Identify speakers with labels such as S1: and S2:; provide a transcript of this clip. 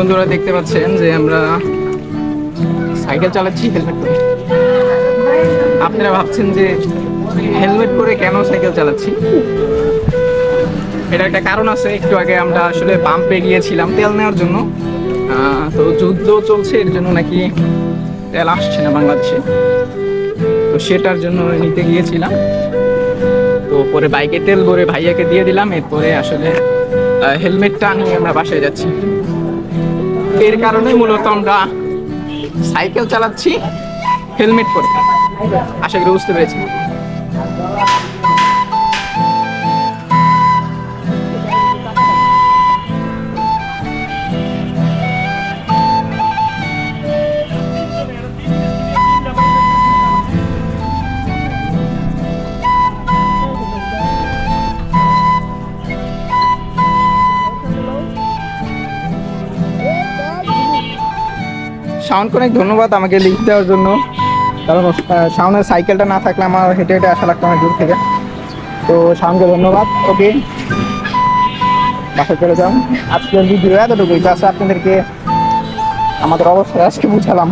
S1: বন্ধুরা দেখতে পাচ্ছেন যে আমরা সাইকেল চালাচ্ছি হেলমেট পরে। আপনারা ভাবছেন যে হেলমেট পরে কেন সাইকেল চালাচ্ছি, এটা একটা কারণ আছে। একটু আগে আমরা আসলে পাম্পে গিয়েছিলাম তেল নেওয়ার জন্য। তো যুদ্ধ চলছে, এর জন্য নাকি তেল আসছে না বাংলাদেশে, তো সেটার জন্য নিতে গিয়েছিলাম। তো পরে বাইকে তেল ভরে ভাইয়াকে দিয়ে দিলাম। এরপরে আসলে হেলমেটটা নিয়ে আমরা বাসায় যাচ্ছি। এর কারণে মূলত আমরা সাইকেল চালাচ্ছি হেলমেট পরে। আশা করি বুঝতে পেরেছি। শাওনকে অনেক ধন্যবাদ আমাকে লিফট দেওয়ার জন্য, কারণ শাওনের সাইকেলটা না থাকলে আমার হেঁটে হেঁটে আসা লাগতো অনেক দূর থেকে। তো শাওনকে ধন্যবাদ। ওকে, বাসায় চলে যাও। আজকের ভিডিও এতটুকুই, জাস্ট আপনাদেরকে আমাদের অবস্থা আজকে বুঝালাম।